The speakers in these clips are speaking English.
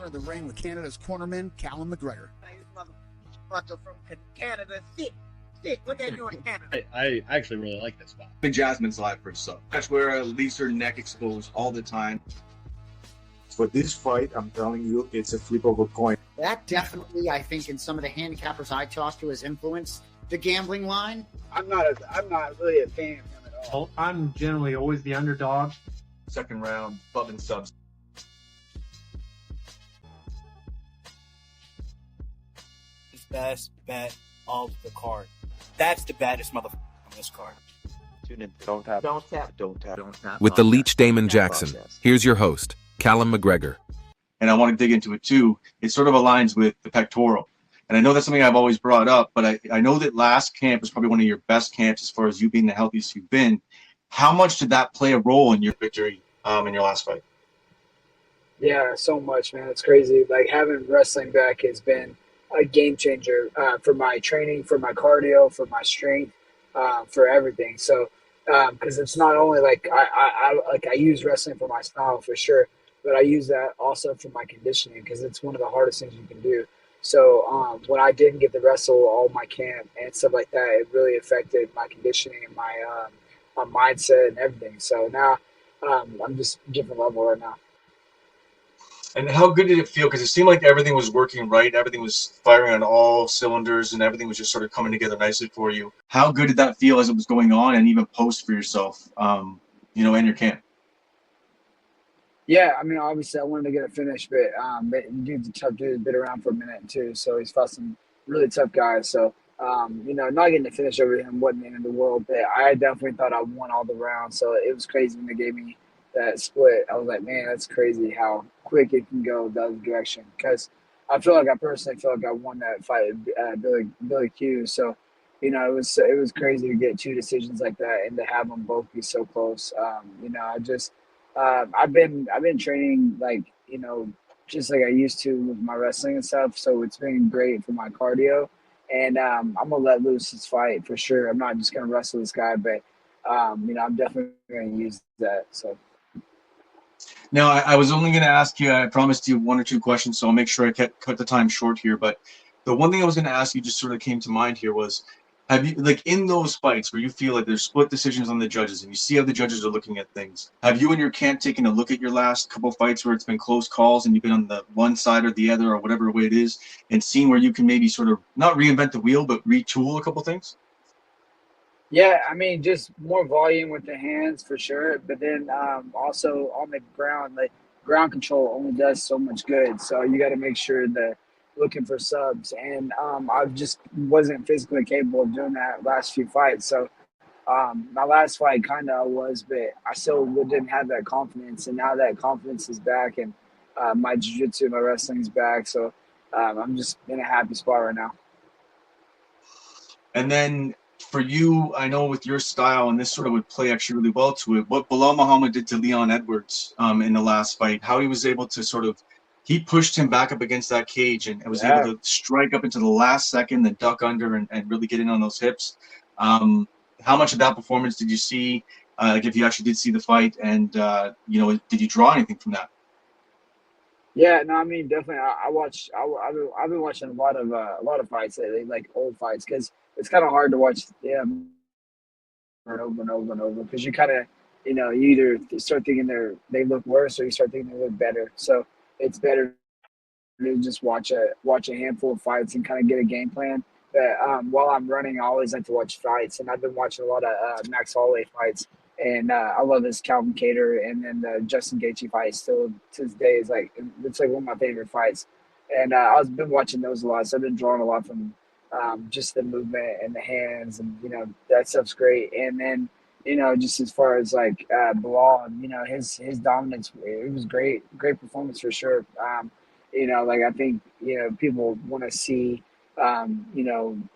of the ring with Canada's cornerman, Callum McGregor. Hey, motherfucker from Canada, sit. What they doing in Canada? I actually really like this spot. And Jasmine's live for a sub. That's where it leaves her neck exposed all the time. For this fight, I'm telling you, it's a flip of a coin. That definitely, I think, in some of the handicappers I talked to, has influenced the gambling line. I'm not really a fan of him at all. I'm generally always the underdog. Second round, Bub and subs. His best bet of the card. That's the baddest motherfucker on this card. Tune in. Don't tap. With the Leech Damon Jackson, here's your host, Callum McGregor. And I want to dig into it too. It sort of aligns with the pectoral. And I know that's something I've always brought up, but I know that last camp was probably one of your best camps as far as you being the healthiest you've been. How much did that play a role in your victory in your last fight? Yeah, so much, man. It's crazy. Like, having wrestling back has been a game changer for my training, for my cardio, for my strength, for everything. So, because it's not only like I use wrestling for my style for sure, but I use that also for my conditioning because it's one of the hardest things you can do. So when I didn't get to wrestle all my camp and stuff like that, it really affected my conditioning and my mindset and everything. So now I'm just a different level right now. And how good did it feel? Because it seemed like everything was working right. Everything was firing on all cylinders and everything was just sort of coming together nicely for you. How good did that feel as it was going on and even post for yourself, in your camp? Yeah, I mean, obviously I wanted to get it finished, but dude's a tough dude, been around for a minute too, so he's fought some really tough guys. So, not getting to finish over him wasn't the end of the world, but I definitely thought I won all the rounds. So it was crazy when they gave me that split. I was like, man, that's crazy how quick it can go the other direction. Because I personally feel like I won that fight with Billy Q. So, it was crazy to get two decisions like that and to have them both be so close. I've been training just like I used to with my wrestling and stuff. So it's been great for my cardio. And I'm gonna let loose this fight for sure. I'm not just gonna wrestle this guy, but I'm definitely gonna use that. So Now, I was only going to ask you, I promised you one or two questions, so I'll make sure I cut the time short here. But the one thing I was going to ask you just sort of came to mind here was, have you, like in those fights where you feel like there's split decisions on the judges and you see how the judges are looking at things, have you and your camp taken a look at your last couple fights where it's been close calls and you've been on the one side or the other or whatever way it is and seen where you can maybe sort of not reinvent the wheel, but retool a couple things? yeah, I mean, just more volume with the hands for sure. But then also on the ground, like ground control only does so much good. So you got to make sure that looking for subs. And I just wasn't physically capable of doing that last few fights. So my last fight kind of was, but I still didn't have that confidence. And now that confidence is back and my jiu-jitsu, my wrestling is back. So I'm just in a happy spot right now. And then for you, I know with your style, and this sort of would play actually really well to it, what Bilal Muhammad did to Leon Edwards in the last fight, how he was able to he pushed him back up against that cage and was able to strike up into the last second, then duck under and really get in on those hips. How much of that performance did you see, if you actually did see the fight, and, did you draw anything from that? Yeah, no, I mean, definitely. I've been watching a lot of fights lately, like old fights, because it's kind of hard to watch them over and over and over because you kind of, you either start thinking they look worse or you start thinking they look better. So it's better to just watch a handful of fights and kind of get a game plan. But while I'm running, I always like to watch fights, and I've been watching a lot of Max Holloway fights. And I love this Calvin Kattar and then the Justin Gaethje fight still to this day is it's like one of my favorite fights. And I've been watching those a lot, so I've been drawing a lot from just the movement and the hands, and that stuff's great. And then just as far as Bilal, his dominance, it was great performance for sure. I think people want to see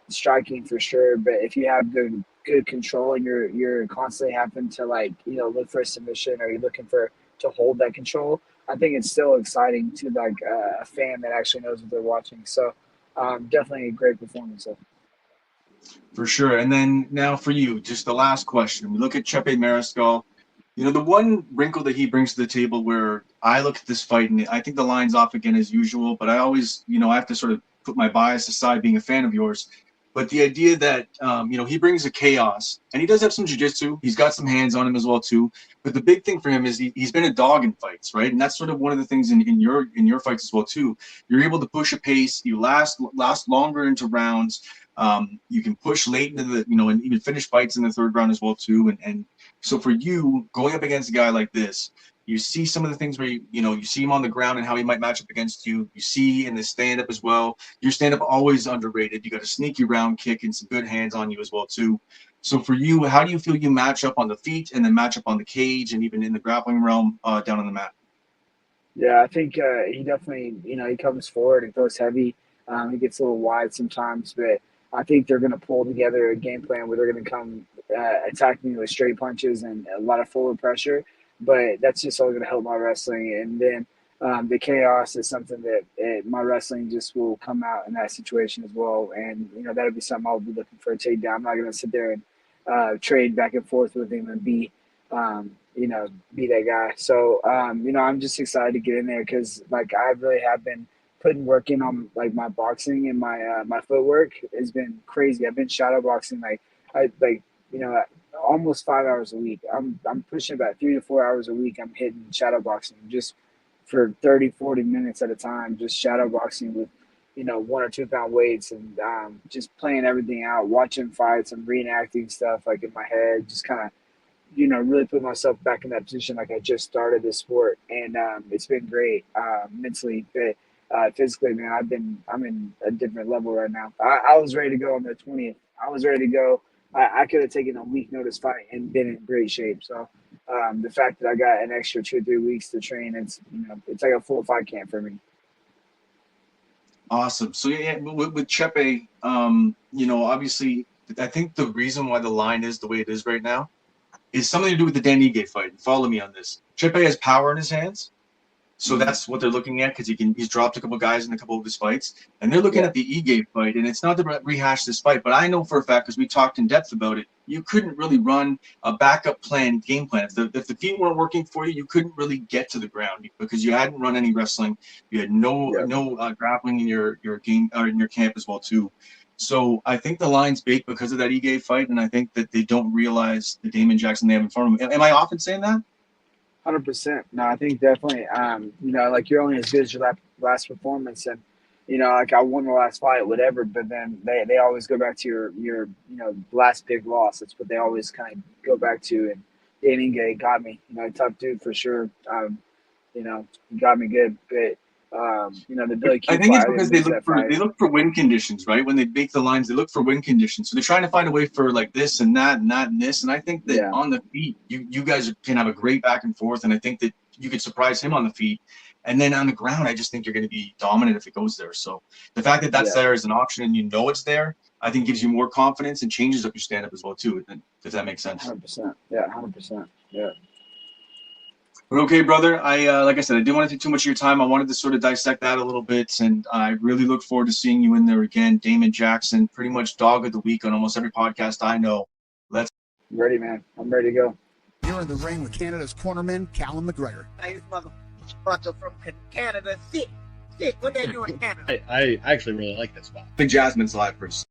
striking for sure, but if you have good control and you're constantly having to look for a submission or you're looking to hold that control, I think it's still exciting to a fan that actually knows what they're watching. So definitely a great performance. For sure. And then now for you, just the last question. We look at Chepe Mariscal. You know, the one wrinkle that he brings to the table where I look at this fight and I think the line's off again as usual, but I always, I have to sort of put my bias aside being a fan of yours. But the idea that, he brings a chaos and he does have some jiu-jitsu. He's got some hands on him as well, too. But the big thing for him is he's been a dog in fights, right? And that's sort of one of the things in your fights as well, too. You're able to push a pace. You last longer into rounds. You can push late into the, and even finish fights in the third round as well, too. And so for you, going up against a guy like this, you see some of the things where you see him on the ground and how he might match up against you. You see in the stand-up as well. Your stand-up always underrated. You got a sneaky round kick and some good hands on you as well too. So for you, how do you feel you match up on the feet and then match up on the cage and even in the grappling realm down on the mat? Yeah, I think he definitely, he comes forward and goes heavy. He gets a little wide sometimes, but I think they're going to pull together a game plan where they're going to come attack me with straight punches and a lot of forward pressure. But that's just all going to help my wrestling. And then the chaos is something that my wrestling just will come out in that situation as well. And, that'll be something I'll be looking for a takedown. I'm not going to sit there and trade back and forth with him and be that guy. So, I'm just excited to get in there because, I really have been putting work in on, my boxing and my footwork has been crazy. I've been shadow boxing, almost 5 hours a week. I'm pushing about 3 to 4 hours a week. I'm hitting shadow boxing just for 30, 40 minutes at a time, just shadow boxing with, 1 or 2 pound weights and just playing everything out, watching fights and reenacting stuff in my head, just kind of, really put myself back in that position like I just started this sport. And it's been great mentally, but physically, man, I'm in a different level right now. I was ready to go on the 20th. I was ready to go. I could have taken a week notice fight and been in great shape. So the fact that I got an extra 2 or 3 weeks to train, it's like a full fight camp for me. Awesome. So with Chepe, obviously, I think the reason why the line is the way it is right now is something to do with the Dan Ige fight. Follow me on this. Chepe has power in his hands. So that's what they're looking at because he's dropped a couple guys in a couple of his fights. And they're looking at the Ige fight. And it's not to rehash this fight, but I know for a fact because we talked in depth about it, you couldn't really run a backup game plan. If the feet weren't working for you, you couldn't really get to the ground because you hadn't run any wrestling. You had no grappling in your game or in your camp as well too. So I think the line's baked because of that Ige fight, and I think that they don't realize the Damon Jackson they have in front of them. Am I off in saying that? 100%. No, I think definitely. You're only as good as your last performance, and I won the last fight, whatever. But then they always go back to your last big loss. That's what they always kind of go back to. And Dan Ige got me. Tough dude for sure. He got me good, but. The Billy Q I think it's fight, because they look for win conditions, right? When they bake the lines, they look for win conditions. So they're trying to find a way for this and that and that and this. And I think that on the feet, you guys can have a great back and forth. And I think that you could surprise him on the feet. And then on the ground, I just think you're going to be dominant if it goes there. So the fact that that's there as an option and it's there, I think gives you more confidence and changes up your stand-up as well too. If that makes sense. 100%. Yeah, 100%. Yeah. But okay, brother, like I said, I didn't want to take too much of your time. I wanted to sort of dissect that a little bit, and I really look forward to seeing you in there again. Damon Jackson, pretty much dog of the week on almost every podcast I know. Ready, man. I'm ready to go. You're in the ring with Canada's cornerman, Callum McGregor. Hey, this motherfucker from Canada. Sick. What they doing in Canada? I actually really like this spot. I think Jasmine's live first.